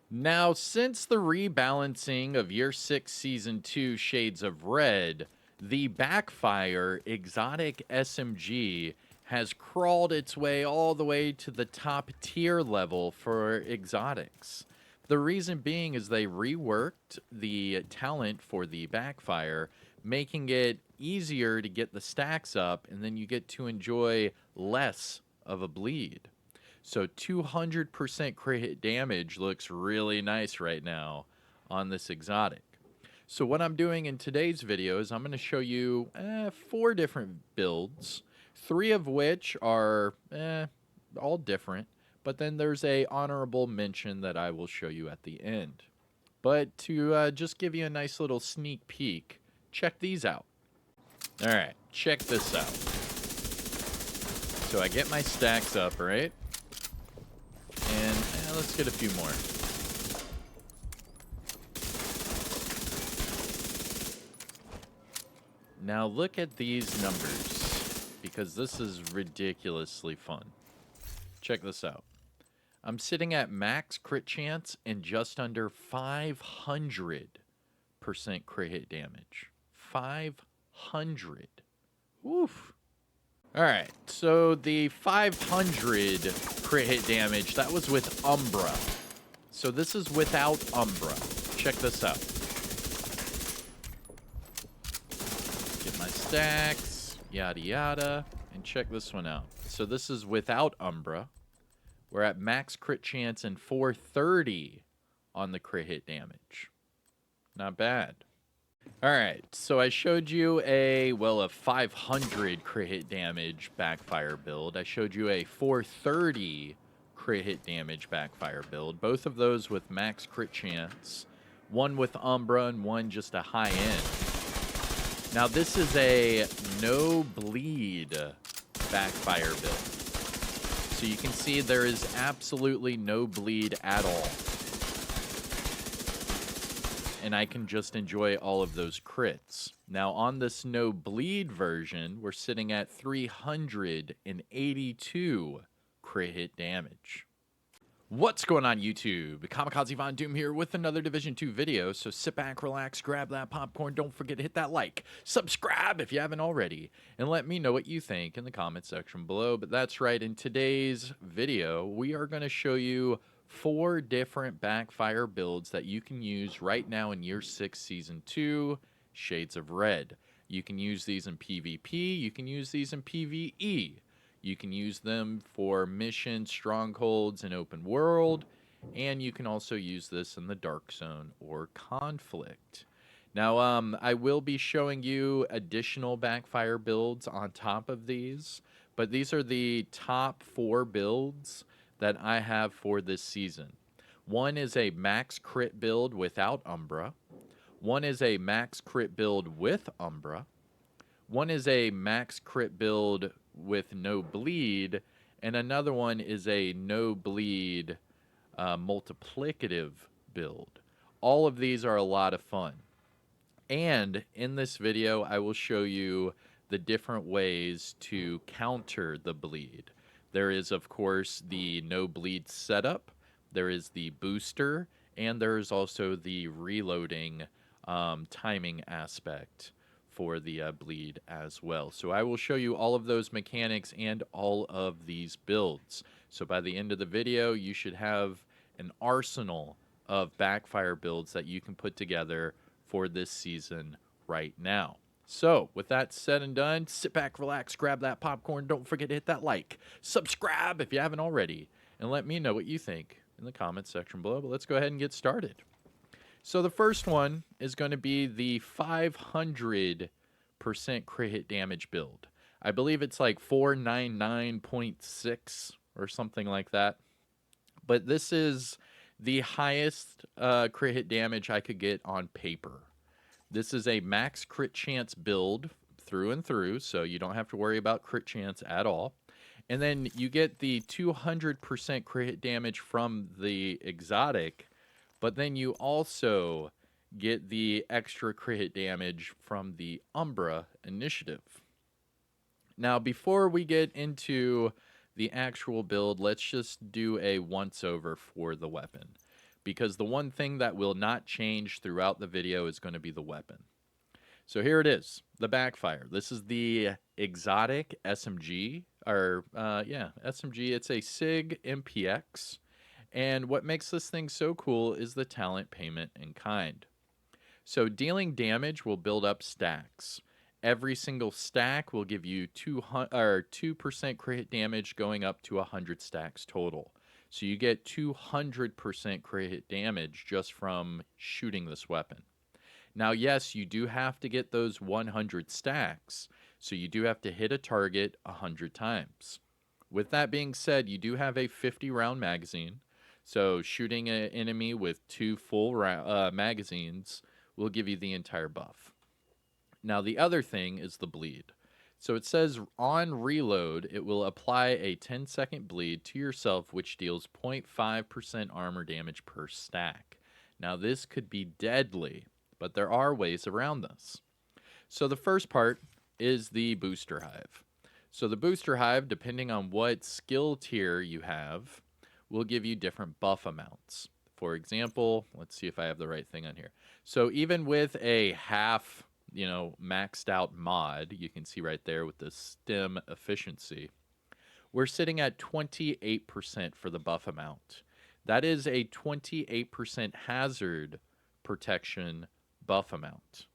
Now, since the rebalancing of Year 6 Season 2 Shades of Red, the Backfire exotic SMG has crawled its way all the way to the top tier level for exotics. The reason being is they reworked the talent for the Backfire, making it easier to get the stacks up, and then you get to enjoy less of a bleed. So 200% crit hit damage looks really nice right now on this exotic. So what I'm doing in today's video is I'm going to show you 4 different builds, 3 of which are all different, but then there's a honorable mention that I will show you at the end. But to just give you a nice little sneak peek, check these out. All right, check this out. So I get my stacks up, right? And let's get a few more. Now look at these numbers, because this is ridiculously fun. Check this out. I'm sitting at max crit chance and just under 500% crit hit damage. 500. Oof. Alright, so the 500 crit hit damage, that was with Umbra. So this is without Umbra. Check this out. Get my stacks, yada yada, and check this one out. So this is without Umbra. We're at max crit chance and 430 on the crit hit damage. Not bad. Alright, so I showed you a 500 crit hit damage Backfire build. I showed you a 430 crit hit damage Backfire build. Both of those with max crit chance. One with Umbra and one just a high end. Now this is a no bleed Backfire build. So you can see there is absolutely no bleed at all. And I can just enjoy all of those crits. Now on this no bleed version, we're sitting at 382 crit hit damage. What's going on YouTube? Kamikazevondoom here with another Division 2 video. So sit back, relax, grab that popcorn. Don't forget to hit that like, subscribe if you haven't already, and let me know what you think in the comment section below. But that's right, in today's video, we are going to show you 4 different Backfire builds that you can use right now in Year 6 Season 2, Shades of Red. You can use these in PvP, you can use these in PvE. You can use them for missions, strongholds, and open world, and you can also use this in the Dark Zone or Conflict. Now, I will be showing you additional Backfire builds on top of these, but these are the top 4 builds that I have for this season. One is a max crit build without Umbra. One is a max crit build with Umbra. One is a max crit build with no bleed, and another one is a no bleed multiplicative build. All of these are a lot of fun. And in this video, I will show you the different ways to counter the bleed. There is, of course, the no bleed setup, there is the booster, and there is also the reloading timing aspect for the bleed as well. So I will show you all of those mechanics and all of these builds. So by the end of the video, you should have an arsenal of Backfire builds that you can put together for this season right now. So with that said and done, sit back, relax, grab that popcorn. Don't forget to hit that like, subscribe if you haven't already, and let me know what you think in the comment section below. But let's go ahead and get started. So the first one is going to be the 500% crit hit damage build. I believe it's like 499.6 or something like that. But this is the highest crit hit damage I could get on paper. This is a max crit chance build through and through, so you don't have to worry about crit chance at all. And then you get the 200% crit hit damage from the exotic, but then you also get the extra crit hit damage from the Umbra initiative. Now, before we get into the actual build, let's just do a once over for the weapon. because the one thing that will not change throughout the video is going to be the weapon. So here it is, the Backfire. This is the exotic SMG, or yeah, SMG. It's a SIG MPX, and what makes this thing so cool is the talent payment in kind. So dealing damage will build up stacks. Every single stack will give you 2% crit hit damage going up to 100 stacks total. So you get 200% crit hit damage just from shooting this weapon. Now, yes, you do have to get those 100 stacks, so you do have to hit a target 100 times. With that being said, you do have a 50-round magazine, so shooting an enemy with 2 full magazines will give you the entire buff. Now, the other thing is the bleed. So it says on reload, it will apply a 10-second bleed to yourself, which deals 0.5% armor damage per stack. Now, this could be deadly, but there are ways around this. So the first part is the booster hive. So the booster hive, depending on what skill tier you have, will give you different buff amounts. For example, let's see if I have the right thing on here. So even with a half, maxed out mod, you can see right there with the stem efficiency, we're sitting at 28% for the buff amount. That is a 28% hazard protection buff amount.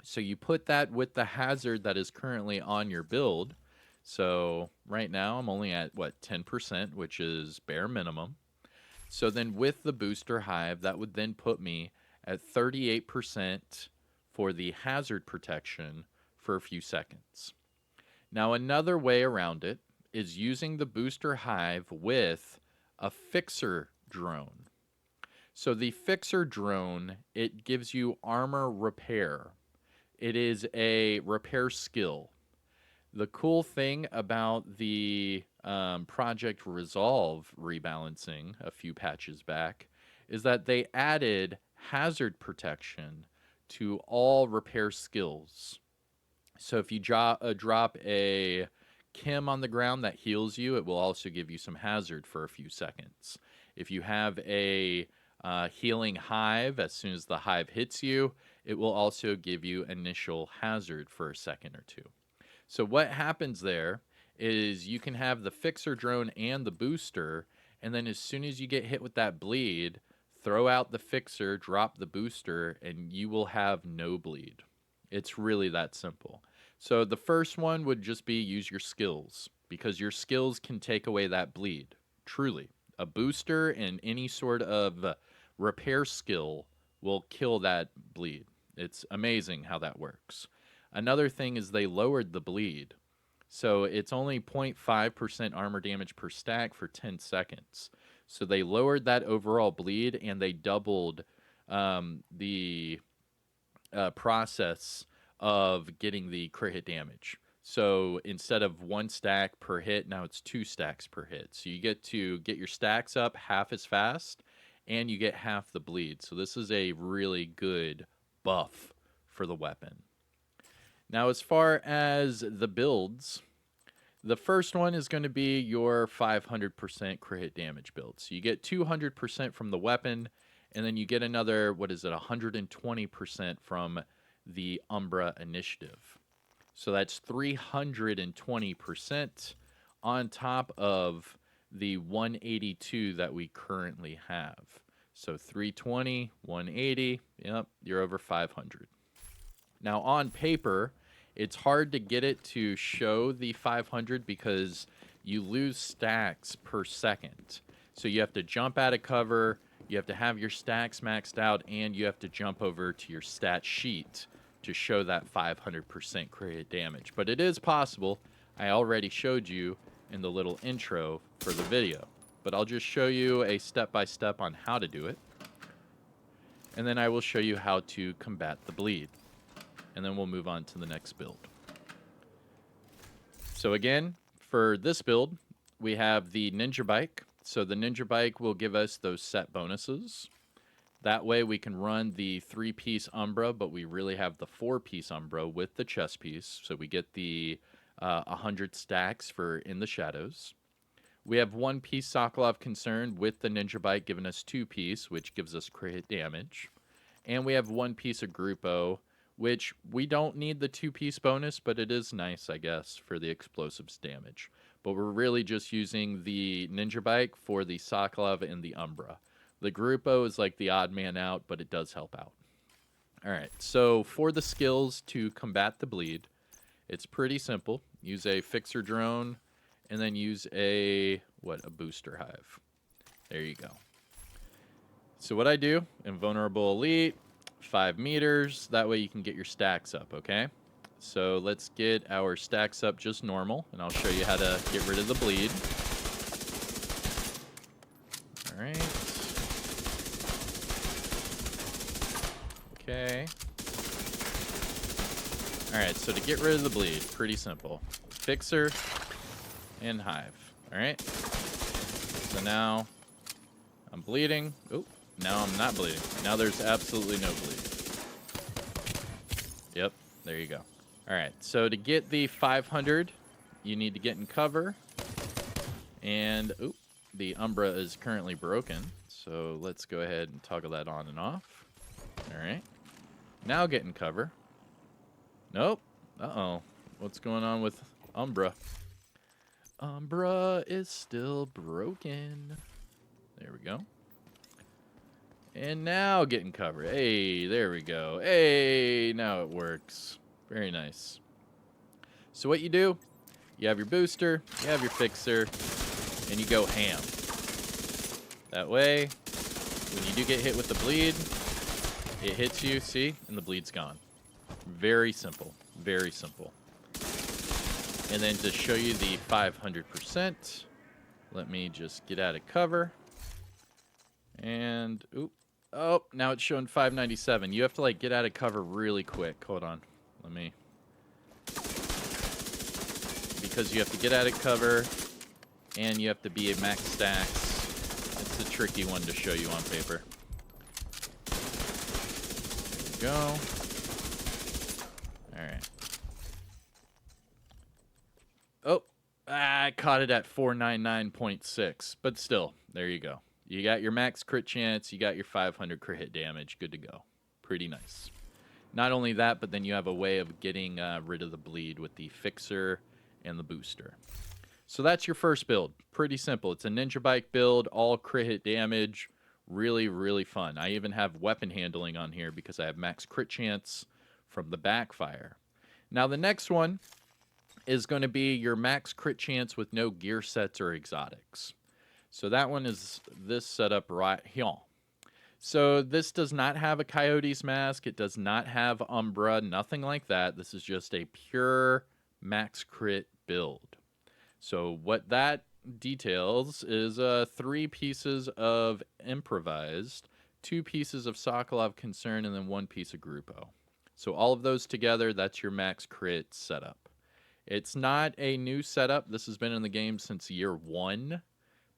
So you put that with the hazard that is currently on your build. So right now I'm only at 10%, which is bare minimum. So then with the booster hive, that would then put me at 38% for the hazard protection for a few seconds. Now another way around it is using the booster hive with a fixer drone. So the fixer drone, it gives you armor repair. It is a repair skill. The cool thing about the Project Resolve rebalancing a few patches back is that they added hazard protection to all repair skills. So if you drop a chem on the ground that heals you, it will also give you some hazard for a few seconds. If you have a healing hive, as soon as the hive hits you, it will also give you initial hazard for a second or two. So what happens there is you can have the fixer drone and the booster, and then as soon as you get hit with that bleed, throw out the fixer, drop the booster, and you will have no bleed. It's really that simple. So the first one would just be use your skills, because your skills can take away that bleed. Truly. A booster and any sort of repair skill will kill that bleed. It's amazing how that works. Another thing is they lowered the bleed. So it's only 0.5% armor damage per stack for 10 seconds. So they lowered that overall bleed, and they doubled the process of getting the crit hit damage. So instead of 1 stack per hit, now it's 2 stacks per hit. So you get to get your stacks up half as fast, and you get half the bleed. So this is a really good buff for the weapon. Now, as far as the builds, the first one is going to be your 500% crit hit damage build. So you get 200% from the weapon, and then you get another, 120% from the Umbra initiative. So that's 320% on top of the 182 that we currently have. So 320, 180, yep, you're over 500. Now on paper, it's hard to get it to show the 500 because you lose stacks per second. So you have to jump out of cover, you have to have your stacks maxed out, and you have to jump over to your stat sheet to show that 500% crit hit damage. But it is possible. I already showed you in the little intro for the video. But I'll just show you a step-by-step on how to do it. And then I will show you how to combat the bleed. And then we'll move on to the next build. So again, for this build, we have the Ninja Bike. So the Ninja Bike will give us those set bonuses. That way we can run the 3-piece Umbra, but we really have the 4-piece Umbra with the chest piece. So we get the 100 stacks for In the Shadows. We have 1-piece Sokolov Concern with the Ninja Bite giving us 2-piece, which gives us crit hit damage. And we have 1 piece of Grupo, which we don't need the 2-piece bonus, but it is nice, I guess, for the explosives damage. But we're really just using the Ninja Bike for the Sokolov and the Umbra. The Grupo is like the odd man out, but it does help out. All right, so for the skills to combat the bleed, it's pretty simple. Use a Fixer Drone, and then use a Booster Hive. There you go. So what I do, Invulnerable Elite, 5 meters. That way you can get your stacks up, okay? So let's get our stacks up just normal, and I'll show you how to get rid of the bleed. All right. Okay. All right, so to get rid of the bleed, pretty simple. Fixer and Hive. All right. So now I'm bleeding. Oh, now I'm not bleeding. Now there's absolutely no bleed. Yep, there you go. All right, so to get the 500, you need to get in cover. And, oop, the Umbra is currently broken. So let's go ahead and toggle that on and off. All right. Now get in cover. Nope. Uh-oh. What's going on with Umbra? Umbra is still broken. There we go. And now get in cover. Hey, there we go. Hey, now it works. Very nice. So what you do, you have your booster, you have your fixer, and you go ham. That way, when you do get hit with the bleed, it hits you, see, and the bleed's gone. Very simple. Very simple. And then to show you the 500%, let me just get out of cover. And, oop. Oh, now it's showing 597. You have to, like, get out of cover really quick. Hold on. Let me... Because you have to get out of cover, and you have to be at max stacks. It's a tricky one to show you on paper. There we go. Alright. Oh, I caught it at 499.6, but still, there you go. You got your max crit chance, you got your 500 crit hit damage, good to go. Pretty nice. Not only that, but then you have a way of getting rid of the bleed with the fixer and the booster. So that's your first build. Pretty simple. It's a Ninja Bike build, all crit hit damage. Really, really fun. I even have weapon handling on here because I have max crit chance from the Backfire. Now the next one is going to be your max crit chance with no gear sets or exotics. So that one is this setup right here. So this does not have a Coyote's Mask. It does not have Umbra, nothing like that. This is just a pure max crit build. So what that details is 3 pieces of improvised, 2 pieces of Sokolov Concern, and then 1 piece of Grupo. So all of those together, that's your max crit setup. It's not a new setup. This has been in the game since year 1.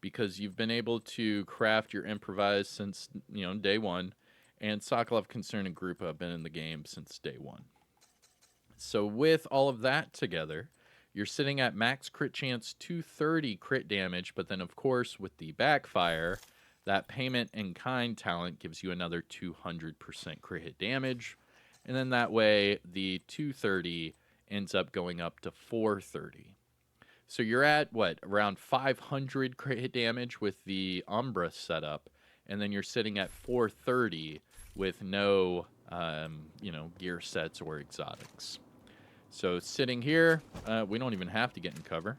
Because you've been able to craft your improvised since, day 1, and Sokolov Concern and Grupo have been in the game since day 1. So with all of that together, you're sitting at max crit chance 230 crit damage, but then of course with the Backfire, that payment in kind talent gives you another 200% crit hit damage, and then that way the 230 ends up going up to 430. So you're at, around 500 crit hit damage with the Umbra setup, and then you're sitting at 430 with no, gear sets or exotics. So sitting here, we don't even have to get in cover.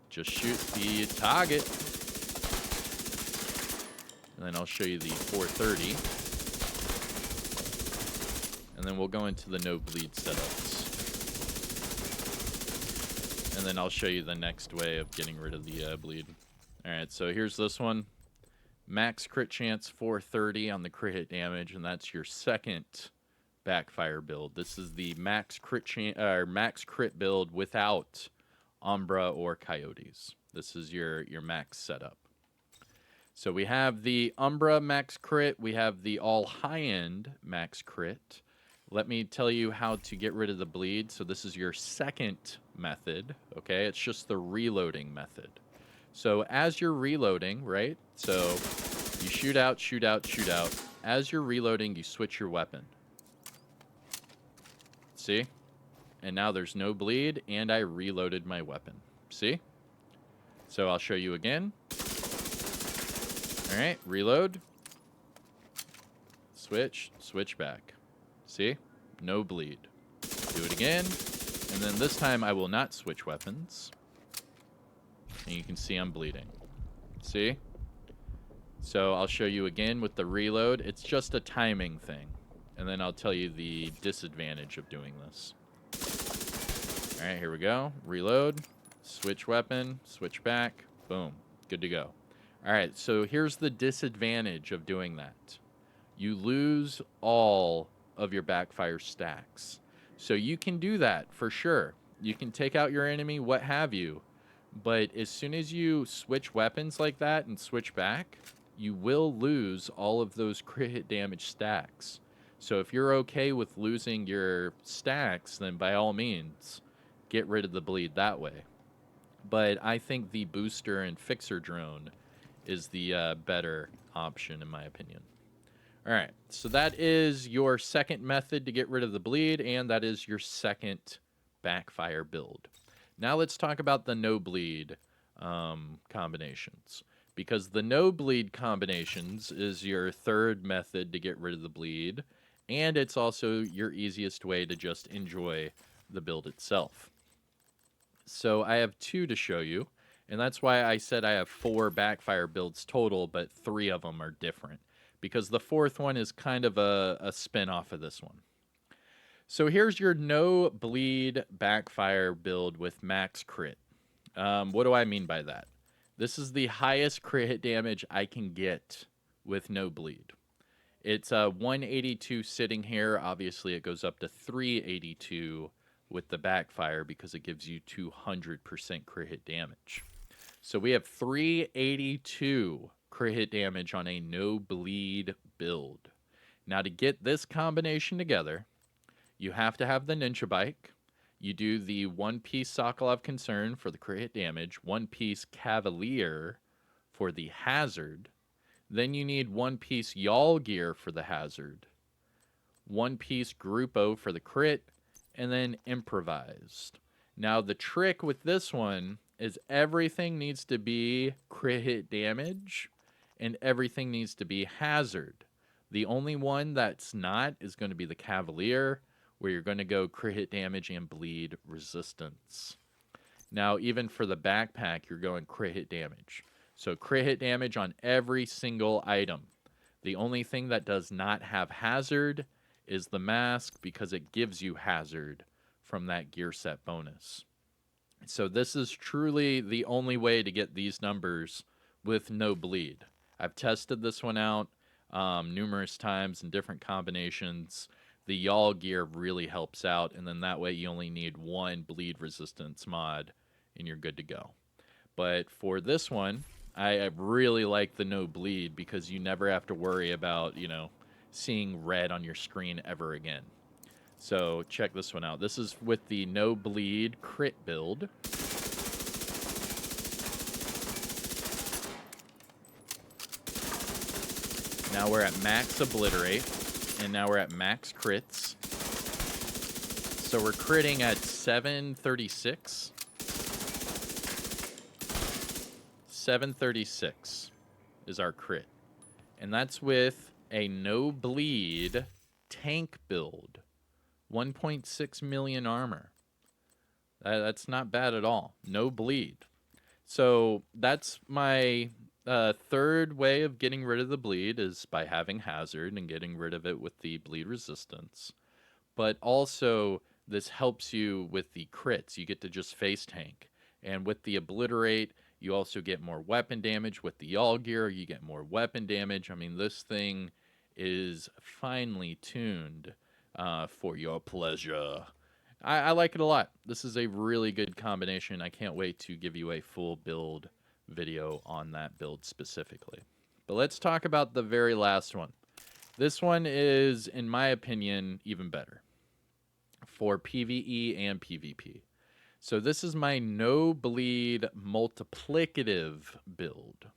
Just shoot the target. And then I'll show you the 430. And then we'll go into the no bleed setups. And then I'll show you the next way of getting rid of the bleed. Alright, so here's this one. Max crit chance 430 on the crit hit damage, and that's your second Backfire build. This is the max crit build without Umbra or Coyotes. This is your max setup. So we have the Umbra max crit, we have the all high-end max crit. Let me tell you how to get rid of the bleed. So this is your second method, okay? It's just the reloading method. So as you're reloading, right? So you shoot out, shoot out, shoot out. As you're reloading, you switch your weapon. See? And now there's no bleed, and I reloaded my weapon. See? So I'll show you again. All right, reload. Switch, switch back. See? No bleed. Do it again. And then this time I will not switch weapons. And you can see I'm bleeding. See? So I'll show you again with the reload. It's just a timing thing. And then I'll tell you the disadvantage of doing this. All right, here we go. Reload. Switch weapon. Switch back. Boom. Good to go. All right, so here's the disadvantage of doing that. You lose all of your backfire stacks. So you can do that for sure. You can take out your enemy, what have you. But as soon as you switch weapons like that and switch back, you will lose all of those crit hit damage stacks. So if you're okay with losing your stacks, then by all means, get rid of the bleed that way. But I think the booster and fixer drone is the better option in my opinion. All right, so that is your second method to get rid of the bleed, and that is your second backfire build. Now let's talk about the no bleed combinations, because the no bleed combinations is your third method to get rid of the bleed, and it's also your easiest way to just enjoy the build itself. So I have two to show you, and that's why I said I have 4 backfire builds total, but 3 of them are different, because the fourth one is kind of a spin-off of this one. So here's your no bleed backfire build with max crit. What do I mean by that? This is the highest crit hit damage I can get with no bleed. It's 182 sitting here. Obviously, it goes up to 382 with the backfire because it gives you 200% crit hit damage. So we have 382 crit hit damage on a no bleed build. Now to get this combination together, you have to have the Ninja Bike. You do the 1-piece Sokolov Concern for the crit hit damage, 1-piece Cavalier for the hazard. Then you need 1-piece Y'all Gear for the hazard, 1-piece Gruppo for the crit, and then improvised. Now the trick with this one is everything needs to be crit hit damage and everything needs to be hazard. The only one that's not is going to be the Cavalier, where you're going to go crit hit damage and bleed resistance. Now even for the backpack, you're going crit hit damage. So crit hit damage on every single item. The only thing that does not have hazard is the mask, because it gives you hazard from that gear set bonus. So this is truly the only way to get these numbers with no bleed. I've tested this one out numerous times in different combinations. The Y'all Gear really helps out, and then that way you only need 1 bleed resistance mod and you're good to go. But for this one, I really like the no bleed because you never have to worry about, you know, seeing red on your screen ever again. So check this one out. This is with the no bleed crit build. Now we're at max obliterate, and now we're at max crits. So we're critting at 736. 736 is our crit. And that's with a no bleed tank build. 1.6 million armor. That's not bad at all. No bleed. So that's my third way of getting rid of the bleed, is by having hazard and getting rid of it with the bleed resistance. But also this helps you with the crits. You get to just face tank. And with the obliterate, you also get more weapon damage. With the Y'all Gear, you get more weapon damage. I mean, this thing is finely tuned for your pleasure. I like it a lot. This is a really good combination. I can't wait to give you a full build video on that build specifically. But let's talk about the very last one. This one is, in my opinion, even better for PvE and PvP. So this is my no bleed multiplicative build.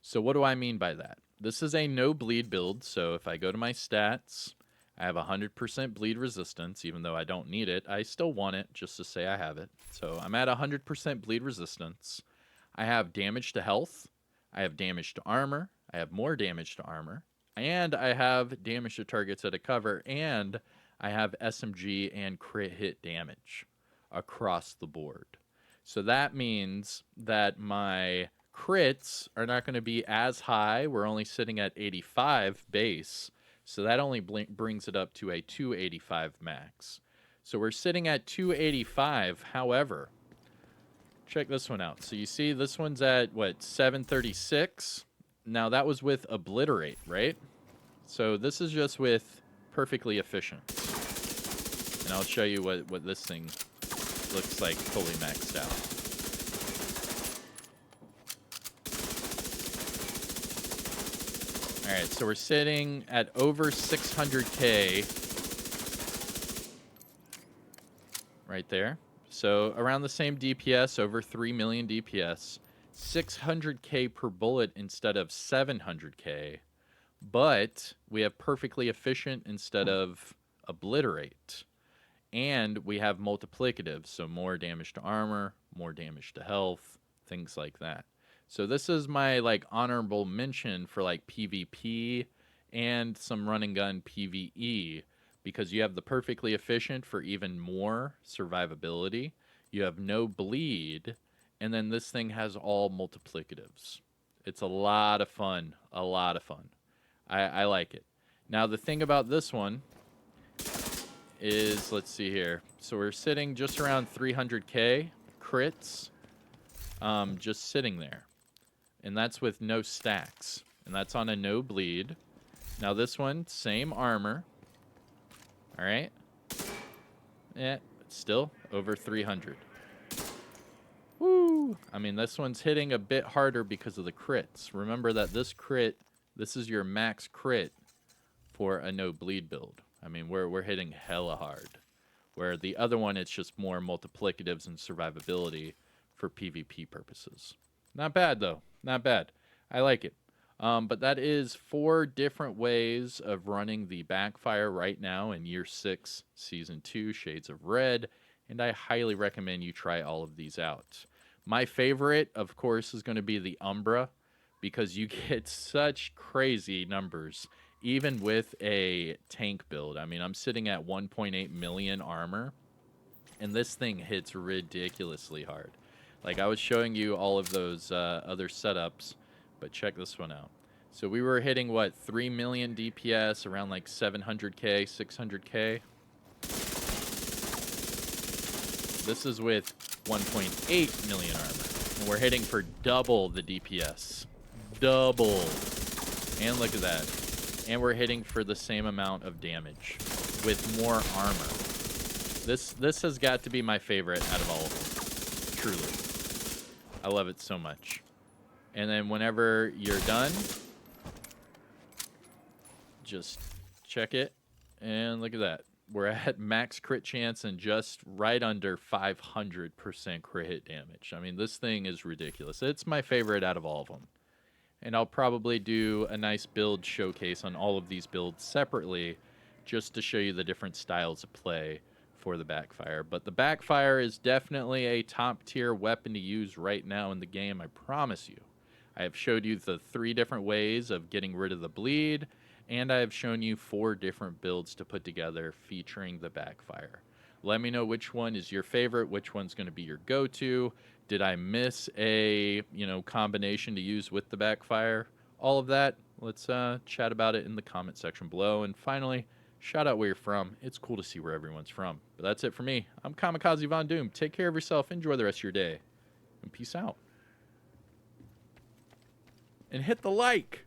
So what do I mean by that? This is a no bleed build. So if I go to my stats, I have 100% bleed resistance, even though I don't need it. I still want it just to say I have it. So I'm at 100% bleed resistance. I have damage to health. I have damage to armor. I have more damage to armor. And I have damage to targets at a cover. And I have SMG and crit hit damage across the board. So that means that my crits are not going to be as high. We're only sitting at 85 base. So that only brings it up to a 285 max. So we're sitting at 285. However, check this one out. So you see this one's at, what, 736? Now that was with Obliterate, right? So this is just with Perfectly Efficient. And I'll show you what this thing looks like fully maxed out. All right, so we're sitting at over 600K right there. So around the same DPS, over 3 million DPS, 600K per bullet instead of 700K, but we have Perfectly Efficient instead of Obliterate. And we have multiplicative, so more damage to armor, more damage to health, things like that. So this is my like honorable mention for like PvP and some run and gun PvE, because you have the Perfectly Efficient for even more survivability. You have no bleed, and then this thing has all multiplicatives. It's a lot of fun, a lot of fun. I like it. Now the thing about this one is, let's see here. So we're sitting just around 300K crits, just sitting there. And that's with no stacks. And that's on a no bleed. Now this one, same armor. All right. Yeah, still over 300. Woo! I mean, this one's hitting a bit harder because of the crits. Remember that this crit, this is your max crit for a no bleed build. I mean, we're hitting hella hard. Where the other one, it's just more multiplicatives and survivability for PvP purposes. Not bad, though. Not bad. I like it. But that is 4 different ways of running the Backfire right now in Year 6, Season 2, Shades of Red. And I highly recommend you try all of these out. My favorite, of course, is going to be the Umbra, because you get such crazy numbers, even with a tank build. I mean, I'm sitting at 1.8 million armor, and this thing hits ridiculously hard. Like, I was showing you all of those other setups, but check this one out. So we were hitting, what, 3 million DPS, around like 700K, 600K. This is with 1.8 million armor, and we're hitting for double the DPS. Double. And look at that. And we're hitting for the same amount of damage with more armor. This has got to be my favorite out of all of them. Truly. I love it so much. And then whenever you're done, just check it, and look at that. We're at max crit chance and just right under 500% crit hit damage. I mean, this thing is ridiculous. It's my favorite out of all of them. And I'll probably do a nice build showcase on all of these builds separately, just to show you the different styles of play for the Backfire. But the Backfire is definitely a top tier weapon to use right now in the game, I promise you. I have showed you the 3 different ways of getting rid of the bleed, and I have shown you 4 different builds to put together featuring the Backfire. Let me know which one is your favorite, which one's going to be your go-to. Did I miss a, combination to use with the Backfire? All of that, let's chat about it in the comment section below. And finally, shout out where you're from. It's cool to see where everyone's from. But that's it for me. I'm Kamikazevondoom. Take care of yourself. Enjoy the rest of your day. And peace out. And hit the like.